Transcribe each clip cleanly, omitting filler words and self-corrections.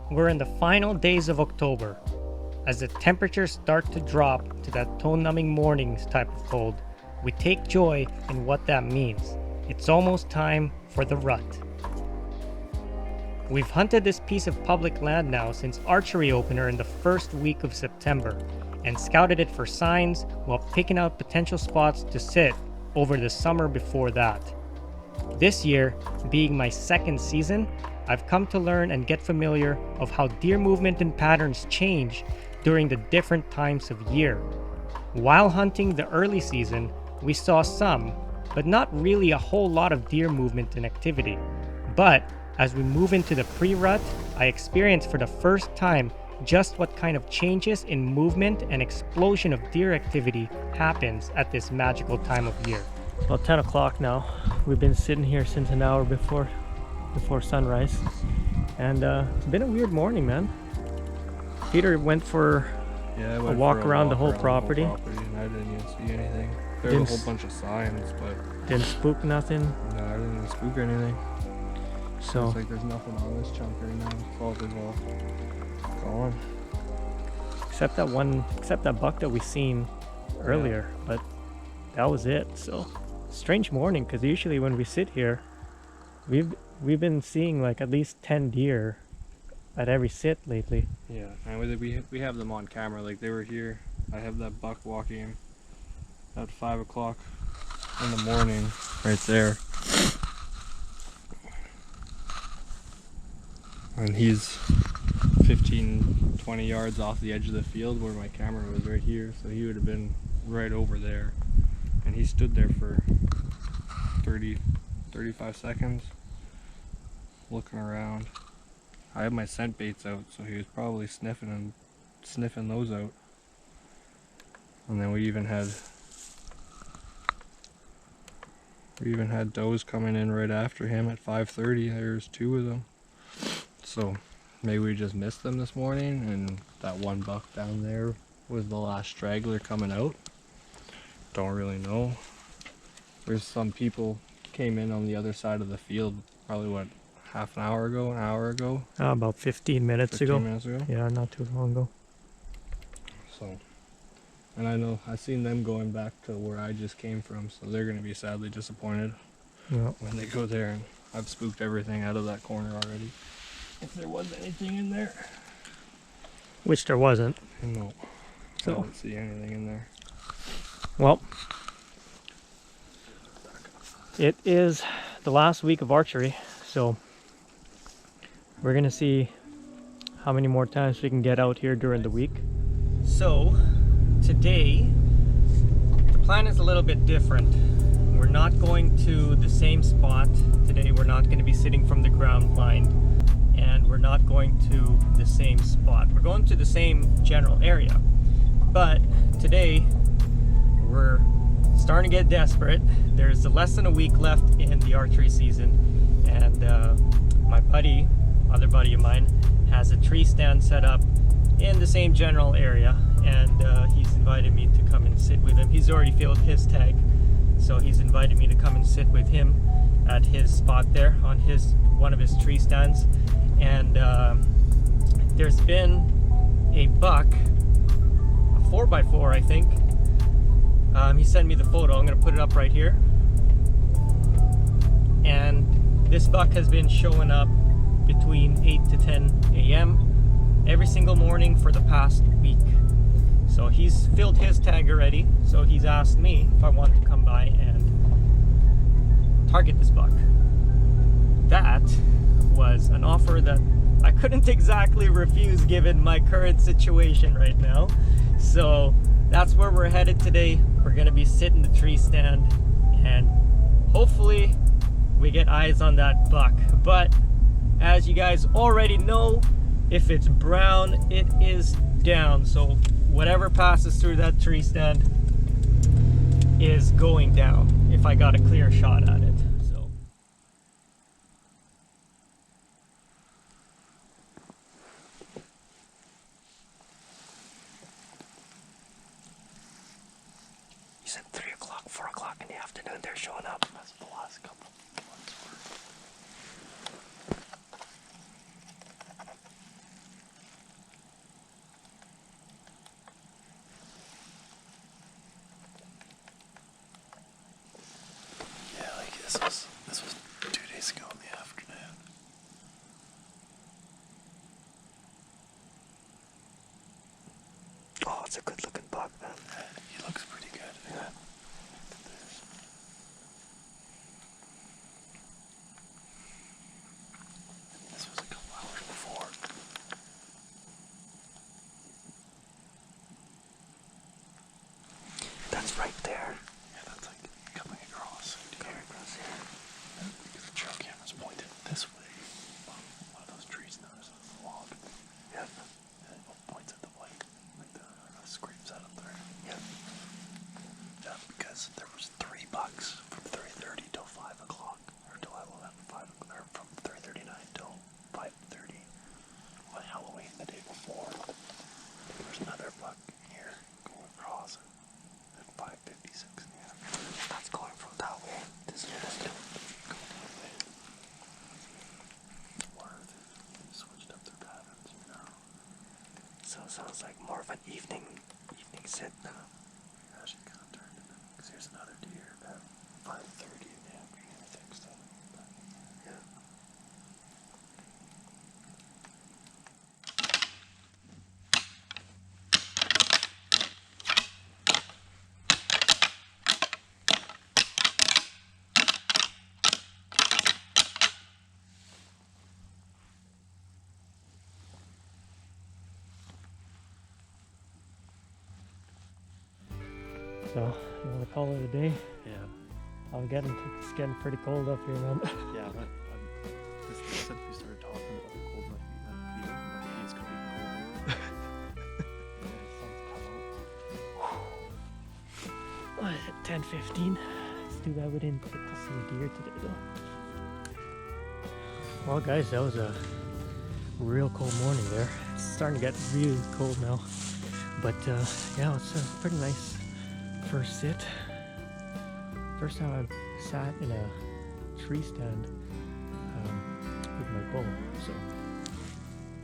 We're in the final days of October. As the temperatures start to drop to that toe-numbing mornings type of cold, we take joy in what that means. It's almost time for the rut. We've hunted this piece of public land now since archery opener in the first week of September and scouted it for signs while picking out potential spots to sit over the summer before that. This year, being my second season, I've come to learn and get familiar of how deer movement and patterns change during the different times of year. While hunting the early season, we saw some, but not really a whole lot of deer movement and activity. But as we move into the pre-rut, I experienced for the first time just what kind of changes in movement and explosion of deer activity happens at this magical time of year. It's about 10 o'clock now. We've been sitting here since an hour before sunrise, and it's been a weird morning, man. Peter went for a walk around the whole property. And I didn't even see anything. There were a whole bunch of signs, but didn't spook nothing. No, I didn't even spook anything. So it's like there's nothing on this chunk right now. It's all just all gone. Except that buck that we seen earlier, but that was it. So strange morning, because usually when we sit here, we've been seeing like at least 10 deer at every sit lately. Yeah, and we have them on camera. Like they were here. I have that buck walking at 5 o'clock in the morning right there, and he's 15-20 yards off the edge of the field where my camera was right here, so he would have been right over there, and he stood there for 30-35 seconds looking around. I have my scent baits out, so he was probably sniffing those out. And then we even had does coming in right after him at 5:30. There's 2 of them. So maybe we just missed them this morning, and that one buck down there was the last straggler coming out. Don't really know. There's some people came in on the other side of the field, probably half an hour ago? About 15 minutes ago. Yeah, not too long ago. So, and I seen them going back to where I just came from, so they're going to be sadly disappointed when they go there. And I've spooked everything out of that corner already. If there was anything in there. Which there wasn't. No. So. I didn't see anything in there. Well, it is the last week of archery, so we're gonna see how many more times we can get out here during the week. So today the plan is a little bit different. We're not going to the same spot today. We're not going to be sitting from the ground blind, and we're not going to the same spot. We're going to the same general area, but today we're starting to get desperate. There's less than a week left in the archery season, and my other buddy of mine, has a tree stand set up in the same general area, and he's invited me to come and sit with him. He's already filled his tag, so he's invited me to come and sit with him at his spot there on one of his tree stands. And there's been a buck, a 4x4 I think. He sent me the photo. I'm gonna put it up right here. And this buck has been showing up between 8 to 10 a.m. every single morning for the past week. So he's filled his tag already, so he's asked me if I want to come by and target this buck. That was an offer that I couldn't exactly refuse given my current situation right now. So that's where we're headed today. We're gonna be sitting the tree stand, and hopefully we get eyes on that buck. But as you guys already know, if it's brown, it is down. So whatever passes through that tree stand is going down if I got a clear shot at it. So you said 3 o'clock, 4 o'clock in the afternoon they're showing up. That's the last couple months. sounds like more of an evening sit now. Yeah, she kind of turned it because here's another deer at 5:30 in the afternoon, I think so. But, Yeah. So, you want to call it a day? yeah, It's getting pretty cold up here, man. yeah. But since we started talking about how cold my feet is going to be colder. Yeah, sun's come out. What is it, 10:15? It's too bad we didn't get to see a deer today, though. Well, guys, that was a real cold morning there. It's starting to get really cold now. But, yeah, it's a pretty nice first sit. First time I've sat in a tree stand with my bow. So,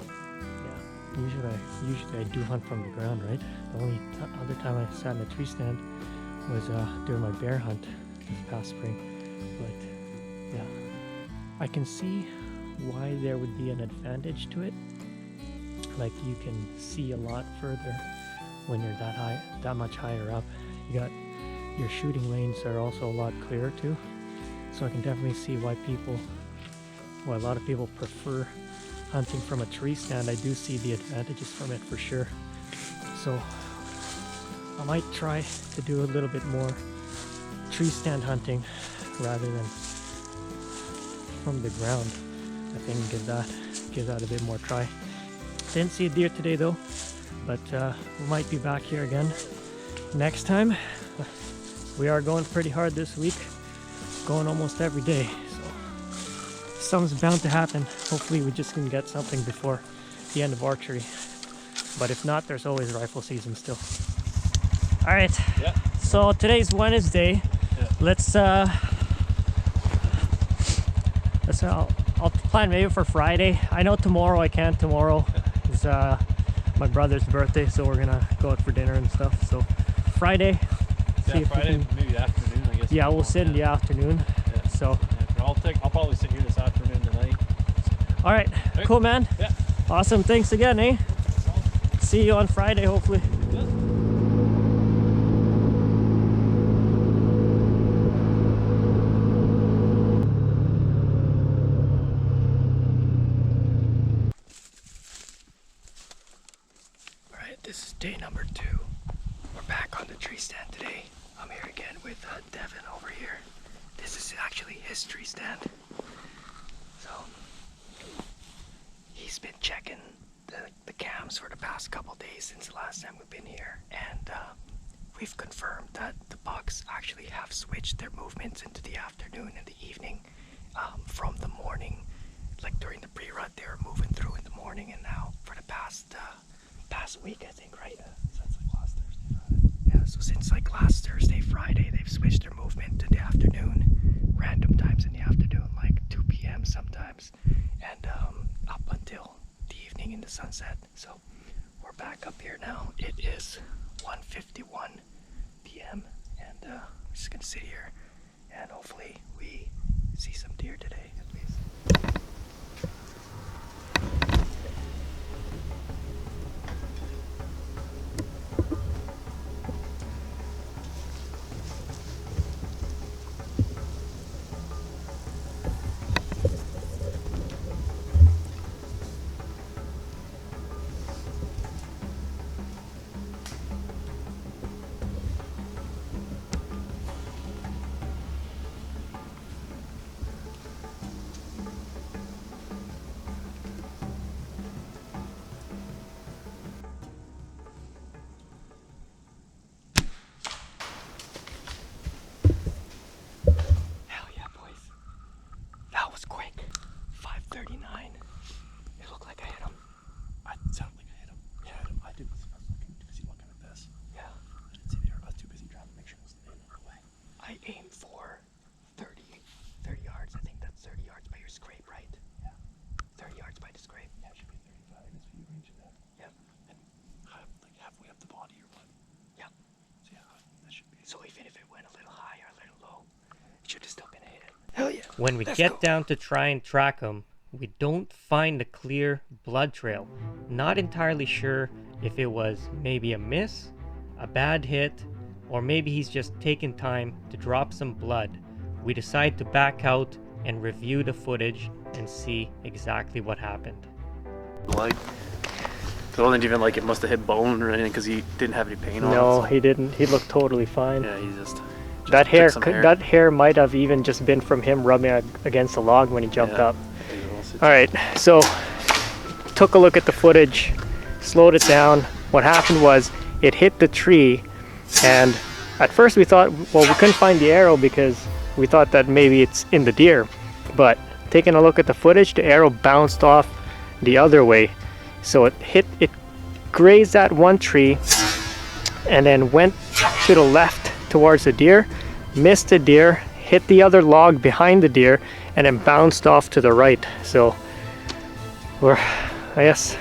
yeah, usually I do hunt from the ground, right? The only other time I sat in a tree stand was during my bear hunt this past spring. But yeah, I can see why there would be an advantage to it. Like, you can see a lot further when you're that much higher up. You got your shooting lanes are also a lot clearer too. So I can definitely see why a lot of people prefer hunting from a tree stand. I do see the advantages from it for sure. So I might try to do a little bit more tree stand hunting rather than from the ground. I think give that a bit more try. Didn't see a deer today though, but we might be back here again next time. We are going pretty hard this week, going almost every day, so something's bound to happen. Hopefully we just can get something before the end of archery, but if not, there's always rifle season still. All right, Yeah. so today's Wednesday. Yeah. I'll plan maybe for Friday. I know tomorrow I can't. Tomorrow is my brother's birthday, so we're gonna go out for dinner and stuff. So Friday. Yeah, Friday, maybe afternoon, I guess. Yeah, we'll sit in the afternoon. Yeah. So, Yeah, I'll probably sit here this afternoon tonight. all right, Right. cool, man. Yeah. Awesome. Thanks again, eh? See you on Friday, hopefully. All right, this is day number 2. We're back on the tree stand today. I'm here again with Devon over here. This is actually his tree stand. So he's been checking the cams for the past couple days since the last time we've been here, and we've confirmed that the bucks actually have switched their movements into the afternoon and the evening from the morning. Like during the pre-rut, they were moving through in the morning, and now for the past week, I think, right? Since like last Thursday, Friday. Yeah, so since like last Thursday, Friday, they've switched their movement to the afternoon, random times in the afternoon, like 2 p.m. sometimes, and up until the evening in the sunset. So we're back up here now. It is 1:51 p.m. and we're just gonna sit here and hopefully we see some deer today at least. Hell yeah, boys. That was quick. 5:39. It looked like I hit him. It sounded like I hit him. Yeah, I was looking too busy looking at this. Yeah. I didn't see the deer. I was too busy trying to make sure it was in the way. I aimed for 30 yards. I think that's 30 yards by your scrape, right? Yeah. 30 yards by the scrape. Yeah, it should be 35 in his view range of that. Yep. And So even if it went a little high or a little low, it should have still been a hit. Hell yeah. When we get down to try and track him, we don't find a clear blood trail. Not entirely sure if it was maybe a miss, a bad hit, or maybe he's just taking time to drop some blood. We decide to back out and review the footage and see exactly what happened. Like, it wasn't even like it must have hit bone or anything because he didn't have any pain on it. No, So. he didn't. He looked totally fine. Yeah, he just That hair, took some hair. that hair might have even just been from him rubbing against the log when he jumped Yeah. up. All right, so took a look at the footage, slowed it down. What happened was it hit the tree, and at first we thought, well, we couldn't find the arrow because we thought that maybe it's in the deer. But taking a look at the footage, the arrow bounced off the other way. So it grazed that one tree and then went to the left towards the deer, missed the deer, hit the other log behind the deer, and then bounced off to the right. So we're, I guess,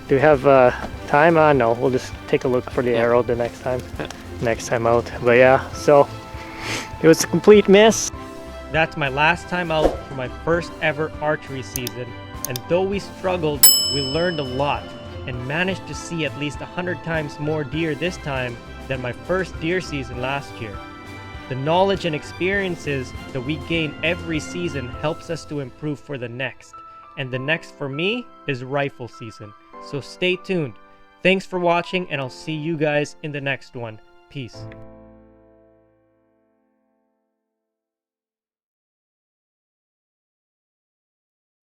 do we have time? No, we'll just take a look for the arrow the next time out. But yeah, so it was a complete miss. That's my last time out for my first ever archery season, and though we struggled, we learned a lot and managed to see at least 100 times more deer this time than my first deer season last year. The knowledge and experiences that we gain every season helps us to improve for the next. And the next for me is rifle season. So stay tuned. Thanks for watching, and I'll see you guys in the next one. Peace.